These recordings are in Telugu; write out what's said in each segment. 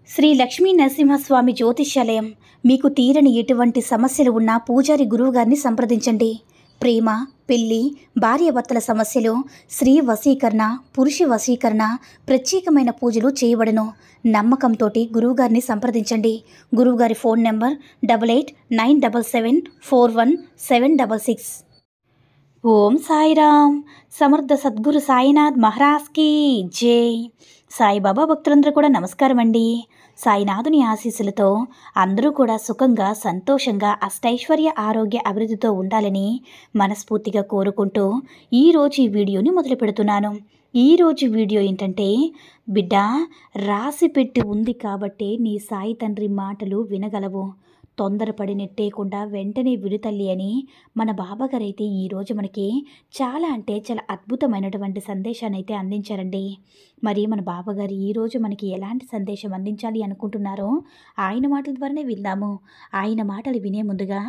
శ్రీ లక్ష్మీ నరసింహస్వామి జ్యోతిష్యాలయం. మీకు తీరని ఎటువంటి సమస్యలు ఉన్నా పూజారి గురువుగారిని సంప్రదించండి. ప్రేమ, పెళ్లి, భార్యాభర్తల సమస్యలు, స్త్రీ వశీకరణ, పురుష వశీకరణ, ప్రత్యేకమైన పూజలు చేయబడను. నమ్మకంతో గురువుగారిని సంప్రదించండి. గురువుగారి ఫోన్ నెంబర్ 8897741766. ఓం సాయిరామ్. సమర్థ సద్గురు సాయినాథ్ మహారాజ్కి జై. సాయిబాబా భక్తులందరూ కూడా నమస్కారం అండి. సాయినాథుని ఆశీస్సులతో అందరూ కూడా సుఖంగా, సంతోషంగా, అష్టైశ్వర్య, ఆరోగ్య, అభివృద్ధితో ఉండాలని మనస్ఫూర్తిగా కోరుకుంటూ ఈరోజు ఈ వీడియోని మొదలు పెడుతున్నాను. ఈరోజు వీడియో ఏంటంటే, బిడ్డ రాసి పెట్టి ఉంది కాబట్టే నీ సాయి తండ్రి మాటలు వినగలవు. తొందరపడి నెట్టేయకుండా వెంటనే విడుతల్లి అని మన బాబాగారు అయితే ఈరోజు మనకి చాలా అద్భుతమైనటువంటి సందేశాన్ని అయితే అందించారండి. మరి మన బాబాగారు ఈరోజు మనకి ఎలాంటి సందేశం అందించాలి అనుకుంటున్నారో ఆయన మాటల ద్వారానే విందాము. ఆయన మాటలు వినే ముందుగా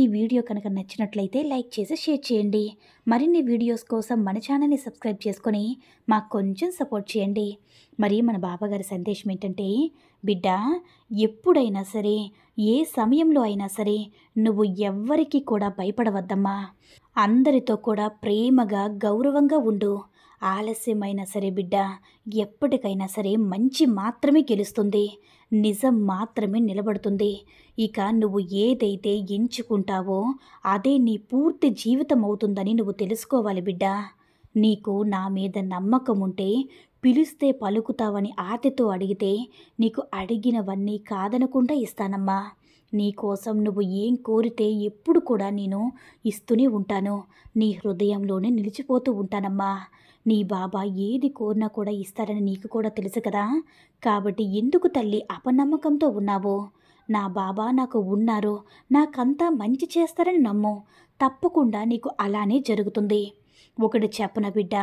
ఈ వీడియో కనుక నచ్చినట్లయితే లైక్ చేసి షేర్ చేయండి. మరిన్ని వీడియోస్ కోసం మన ఛానల్ని సబ్స్క్రైబ్ చేసుకొని మాకు కొంచెం సపోర్ట్ చేయండి. మరి మన బాబాగారి సందేశం ఏంటంటే, బిడ్డ ఎప్పుడైనా సరే, ఏ సమయంలో అయినా సరే నువ్వు ఎవ్వరికి కూడా భయపడవద్దమ్మా. అందరితో కూడా ప్రేమగా, గౌరవంగా ఉండు. ఆలస్యమైనా సరే బిడ్డ, ఎప్పటికైనా సరే మంచి మాత్రమే గెలుస్తుంది, నిజం మాత్రమే నిలబడుతుంది. ఇక నువ్వు ఏదైతే ఎంచుకుంటావో అదే నీ పూర్తి జీవితం అవుతుందని నువ్వు తెలుసుకోవాలి బిడ్డ. నీకు నా మీద నమ్మకం ఉంటే పిలిస్తే పలుకుతావని ఆశతో అడిగితే నీకు అడిగినవన్నీ కాదనకుండా ఇస్తానమ్మా. నీకోసం నువ్వు ఏం కోరితే ఎప్పుడు కూడా నేను ఇస్తూనే ఉంటాను. నీ హృదయంలోనే నిలిచిపోతూ ఉంటానమ్మా. నీ బాబా ఏది కోరినా కూడా ఇస్తారని నీకు కూడా తెలుసు కదా. కాబట్టి ఎందుకు తల్లి అపనమ్మకంతో ఉన్నావు? నా బాబా నాకు ఉన్నారు, నాకంతా మంచి చేస్తారని నమ్ము. తప్పకుండా నీకు అలానే జరుగుతుంది. ఒకటి చెప్పన బిడ్డ,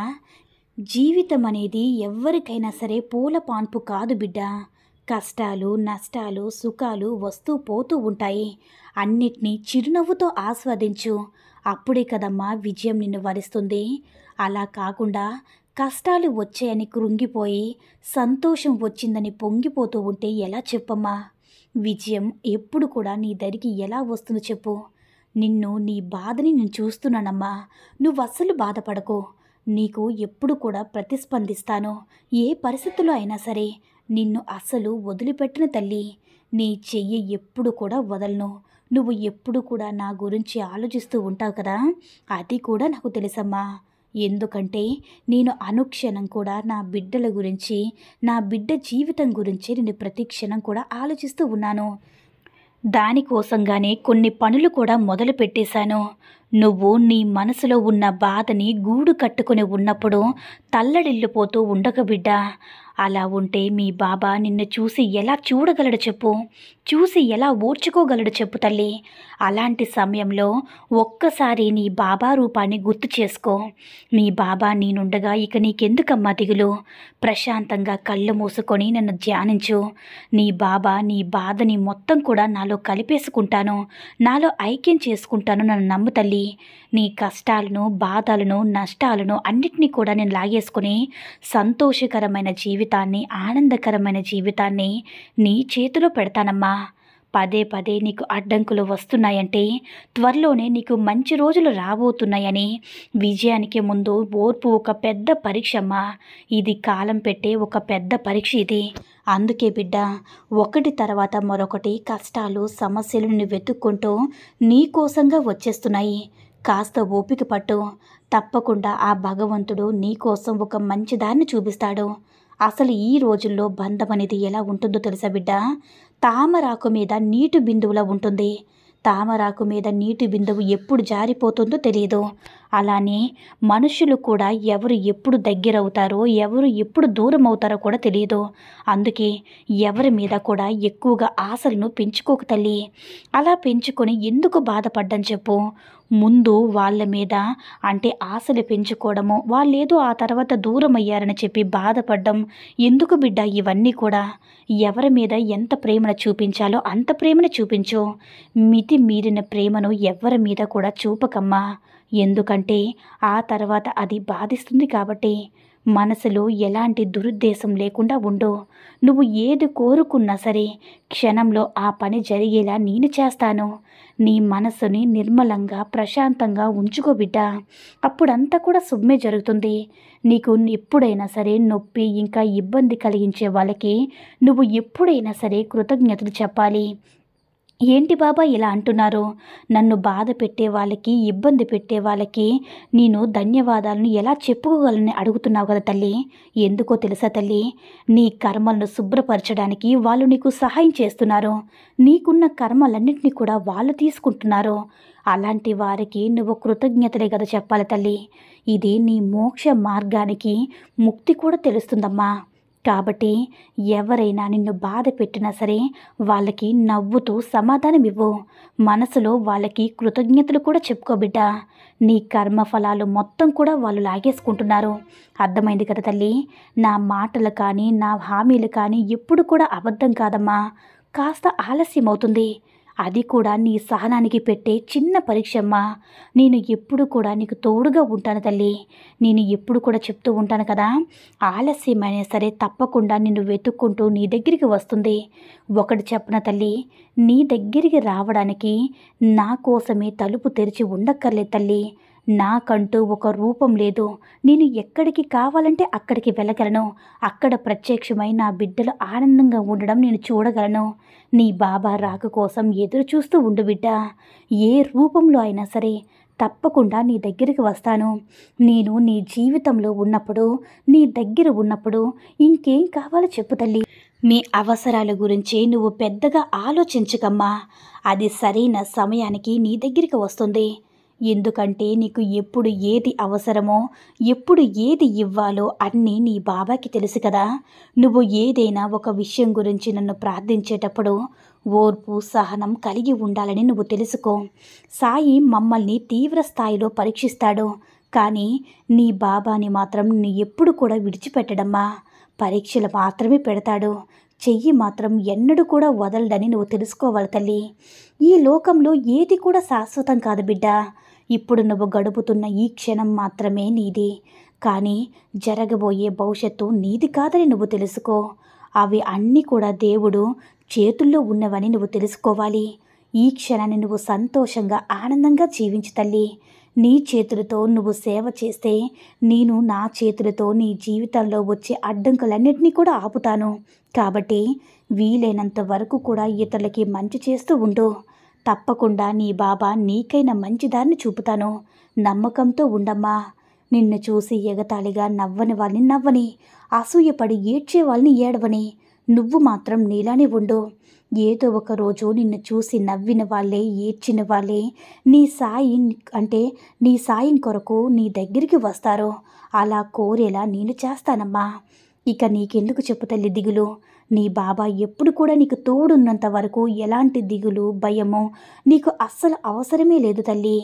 జీవితం అనేది ఎవ్వరికైనా సరే పూల పాన్పు కాదు బిడ్డ. కష్టాలు, నష్టాలు, సుఖాలు వస్తూ పోతూ ఉంటాయి. అన్నిటినీ చిరునవ్వుతో ఆస్వాదించు. అప్పుడే కదమ్మా విజయం నిన్ను వరిస్తుంది. అలా కాకుండా కష్టాలు వచ్చాయని కృంగిపోయి సంతోషం వచ్చిందని పొంగిపోతూ ఉంటే ఎలా చెప్పమ్మా? విజయం ఎప్పుడు కూడా నీ దగ్గరికి ఎలా వస్తుందో చెప్పు. నీ బాధని నేను చూస్తున్నానమ్మా. నువ్వు అస్సలు బాధపడకు. నీకు ఎప్పుడు కూడా ప్రతిస్పందిస్తాను. ఏ పరిస్థితుల్లో అయినా సరే నిన్ను అస్సలు వదిలిపెట్టిన తల్లి. నీ చెయ్యి ఎప్పుడు కూడా వదలను. నువ్వు ఎప్పుడు కూడా నా గురించి ఆలోచిస్తూ ఉంటావు కదా, అది కూడా నాకు తెలుసమ్మా. ఎందుకంటే నేను అనుక్షణం కూడా నా బిడ్డల గురించి, నా బిడ్డ జీవితం గురించి నేను ప్రతి క్షణం కూడా ఆలోచిస్తూ ఉన్నాను. దానికోసంగానే కొన్ని పనులు కూడా మొదలు పెట్టేశాను. నువ్వు నీ మనసులో ఉన్న బాధని గూడు కట్టుకుని ఉన్నప్పుడు తల్లడిల్లిపోతూ ఉండక బిడ్డ. అలా ఉంటే మీ బాబా నిన్ను చూసి ఎలా చూడగలడు చెప్పు? చూసి ఎలా ఓర్చుకోగలడు చెప్పు తల్లి? అలాంటి సమయంలో ఒక్కసారి నీ బాబా రూపాన్ని గుర్తు చేసుకో. నీ బాబా నేనుండగా ఇక నీకెందుకమ్మా దిగులు? ప్రశాంతంగా కళ్ళు మూసుకొని నన్ను ధ్యానించు. నీ బాబా నీ బాధని మొత్తం కూడా నాలో కలిపేసుకుంటాను, నాలో ఐక్యం చేసుకుంటాను, నన్ను నమ్ము తల్లి. నీ కష్టాలను, బాధలను, నష్టాలను అన్నిటినీ కూడా నేను లాగేసుకుని సంతోషకరమైన జీవితాన్ని, ఆనందకరమైన జీవితాన్ని నీ చేతిలో పెడతానమ్మా. పదే పదే నీకు అడ్డంకులు వస్తున్నాయంటే త్వరలోనే నీకు మంచి రోజులు రాబోతున్నాయని. విజయానికి ముందు ఓర్పు ఒక పెద్ద పరీక్షమ్మా. ఇది కాలం పెట్టే ఒక పెద్ద పరీక్ష ఇది. అందుకే బిడ్డ, ఒకటి తర్వాత మరొకటి కష్టాలు, సమస్యలు నిన్ను వెతుక్కుంటూ నీ కోసంగా వచ్చేస్తున్నాయి. కాస్త ఓపిక పట్టు. తప్పకుండా ఆ భగవంతుడు నీ కోసం ఒక మంచి దారిని చూపిస్తాడు. అసలు ఈ రోజుల్లో బంధం అనేది ఎలా ఉంటుందో తెలుసా బిడ్డ? తామరాకు మీద నీటి బిందువులా ఉంటుంది. తామరాకు మీద నీటి బిందువు ఎప్పుడు జారిపోతుందో తెలియదు. అలానే మనుషులు కూడా ఎవరు ఎప్పుడు దగ్గరవుతారో, ఎవరు ఎప్పుడు దూరం అవుతారో కూడా తెలియదు. అందుకే ఎవరి మీద కూడా ఎక్కువగా ఆశలను పెంచుకోక తల్లి. అలా పెంచుకొని ఎందుకు బాధపడ్డం చెప్పు? ముందు వాళ్ళ మీద ఆశలు పెంచుకోవడము, వాళ్ళేదో ఆ తర్వాత దూరం అయ్యారని చెప్పి బాధపడ్డం ఎందుకు బిడ్డ? ఇవన్నీ కూడా ఎవరి మీద ఎంత ప్రేమను చూపించాలో అంత ప్రేమను చూపించు. మితి మీరిన ప్రేమను ఎవరి మీద కూడా చూపకమ్మా. ఎందుకంటే ఆ తర్వాత అది బాధిస్తుంది కాబట్టి. మనసులో ఎలాంటి దురుద్దేశం లేకుండా ఉండు. నువ్వు ఏది కోరుకున్నా సరే క్షణంలో ఆ పని జరిగేలా నేను చేస్తాను. నీ మనసుని నిర్మలంగా ప్రశాంతంగా ఉంచుకో బిడ్డ. అప్పుడంతా కూడా శుభమే జరుగుతుంది. నీకు ఎప్పుడైనా సరే నొప్పి ఇంకా ఇబ్బంది కలిగించే వాళ్ళకి నువ్వు ఎప్పుడైనా సరే కృతజ్ఞతలు చెప్పాలి. ఏంటి బాబా ఇలా అంటున్నారు? నన్ను బాధ పెట్టే వాళ్ళకి, ఇబ్బంది పెట్టే వాళ్ళకి నేను ధన్యవాదాలను ఎలా చెప్పుకోగలని అడుగుతున్నావు కదా తల్లి. ఎందుకో తెలుసా తల్లి, నీ కర్మలను శుభ్రపరచడానికి వాళ్ళు నీకు సహాయం చేస్తున్నారు. నీకున్న కర్మలన్నింటినీ కూడా వాళ్ళు తీసుకుంటున్నారు. అలాంటి వారికి నువ్వు కృతజ్ఞతలే కదా చెప్పాలి తల్లి. ఇది నీ మోక్ష మార్గానికి ముక్తి కూడా తెలుస్తుందమ్మా. కాబట్టి ఎవరైనా నిన్ను బాధ పెట్టినా సరే వాళ్ళకి నవ్వుతూ సమాధానం ఇవ్వు. మనసులో వాళ్ళకి కృతజ్ఞతలు కూడా చెప్పుకో బిడ్డ. నీ కర్మఫలాలు మొత్తం కూడా వాళ్ళు లాగేసుకుంటున్నారు. అర్థమైంది కదా తల్లి. నా మాటలు కానీ నా హామీలు కానీ ఎప్పుడు కూడా అబద్ధం కాదమ్మా. కాస్త ఆలస్యం అవుతుంది. అది కూడా నీ సహనానికి పెట్టే చిన్న పరీక్షమ్మా. నేను ఎప్పుడు కూడా నీకు తోడుగా ఉంటాను తల్లి. నేను ఎప్పుడు కూడా చెప్తూ ఉంటాను కదా, ఆలస్యమైనా సరే తప్పకుండా నిన్ను వెతుక్కుంటూ నీ దగ్గరికి వస్తుంది. ఒకటి చెప్పన తల్లి, నీ దగ్గరికి రావడానికి నా కోసమే తలుపు తెరిచి ఉండక్కర్లేదు తల్లి. నాకంటూ ఒక రూపం లేదు. నేను ఎక్కడికి కావాలంటే అక్కడికి వెళ్ళగలను. అక్కడ ప్రత్యక్షమై నా బిడ్డలు ఆనందంగా ఉండడం నేను చూడగలను. నీ బాబా రాక కోసం ఎదురు చూస్తూ ఉండు బిడ్డ. ఏ రూపంలో అయినా సరే తప్పకుండా నీ దగ్గరికి వస్తాను. నేను నీ జీవితంలో ఉన్నప్పుడు, నీ దగ్గర ఉన్నప్పుడు ఇంకేం కావాలో చెప్పు తల్లి. మీ అవసరాల గురించి నువ్వు పెద్దగా ఆలోచించకమ్మా. అది సరైన సమయానికి నీ దగ్గరికి వస్తుంది. ఎందుకంటే నీకు ఎప్పుడు ఏది అవసరమో, ఎప్పుడు ఏది ఇవ్వాలో అన్నీ నీ బాబాకి తెలుసు కదా. నువ్వు ఏదైనా ఒక విషయం గురించి నన్ను ప్రార్థించేటప్పుడు ఓర్పు, సహనం కలిగి ఉండాలని నువ్వు తెలుసుకో. సాయి మమ్మల్ని తీవ్ర స్థాయిలో పరీక్షిస్తాడు, కానీ నీ బాబాని మాత్రం నీ ఎప్పుడు కూడా విడిచిపెట్టడమ్మా. పరీక్షలు మాత్రమే పెడతాడు. చెయ్యి మాత్రం ఎన్నడూ కూడా వదలడని నువ్వు తెలుసుకోవాలి తల్లి. ఈ లోకంలో ఏది కూడా శాశ్వతం కాదు బిడ్డ. ఇప్పుడు నువ్వు గడుపుతున్న ఈ క్షణం మాత్రమే నీది, కానీ జరగబోయే భవిష్యత్తు నీది కాదని నువ్వు తెలుసుకో. అవి అన్నీ కూడా దేవుడు చేతుల్లో ఉన్నవని నువ్వు తెలుసుకోవాలి. ఈ క్షణాన్ని నువ్వు సంతోషంగా ఆనందంగా జీవించు తల్లి. నీ చేతులతో నువ్వు సేవ చేస్తే నేను నా చేతులతో నీ జీవితంలో వచ్చే అడ్డంకులన్నింటినీ కూడా ఆపుతాను. కాబట్టి వీలైనంత వరకు కూడా ఇతరులకి మంచి చేస్తూ ఉండు. తప్పకుండా నీ బాబా నీకైనా మంచి దారిని చూపుతాను. నమ్మకంతో ఉండమ్మా. నిన్ను చూసి ఎగతాళిగా నవ్వని వాళ్ళని నవ్వని, అసూయపడి ఏడ్చే వాళ్ళని ఏడవని, నువ్వు మాత్రం నీలానే ఉండు. ఏదో ఒక రోజు నిన్ను చూసి నవ్విన వాళ్ళే, ఏడ్చిన వాళ్ళే నీ సాయం కొరకు నీ దగ్గరికి వస్తారు. అలా కోరేలా నేను చేస్తానమ్మా. ఇక నీకెందుకు చెప్పు తల్లి దిగులు. నీ బాబా ఎప్పుడు కూడా నీకు తోడున్నంత వరకు ఎలాంటి దిగులు, భయమో నీకు అస్సలు అవసరమే లేదు తల్లి.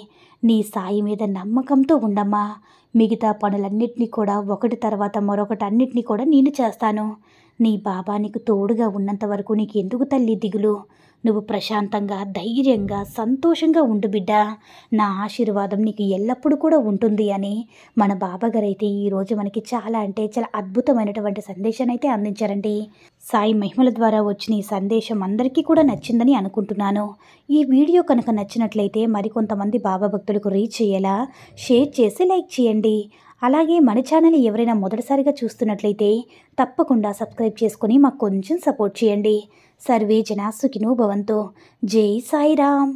నీ సాయి మీద నమ్మకంతో ఉండమ్మా. మిగతా పనులన్నింటినీ కూడా ఒకటి తర్వాత మరొకటి అన్నిటినీ కూడా నేను చేస్తాను. నీ బాబా నీకు తోడుగా ఉన్నంత వరకు నీకు ఎందుకు తల్లి దిగులు. నువ్వు ప్రశాంతంగా, ధైర్యంగా, సంతోషంగా ఉండు బిడ్డ. నా ఆశీర్వాదం నీకు ఎల్లప్పుడూ కూడా ఉంటుంది అని మన బాబాగారు అయితే ఈరోజు మనకి చాలా అద్భుతమైనటువంటి సందేశాన్ని అయితే అందించారండి. సాయి మహిమల ద్వారా వచ్చిన ఈ సందేశం అందరికీ కూడా నచ్చిందని అనుకుంటున్నాను. ఈ వీడియో కనుక నచ్చినట్లయితే మరికొంతమంది బాబా భక్తులకు రీచ్ అయ్యేలా షేర్ చేసి లైక్ చేయండి. అలాగే మన ఛానల్ ఎవరైనా మొదటిసారిగా చూస్తున్నట్లయితే తప్పకుండా సబ్స్క్రైబ్ చేసుకొని మాకు కొంచెం సపోర్ట్ చేయండి. సర్వే జనా సుఖినో భవంతు. జై సాయిరామ్.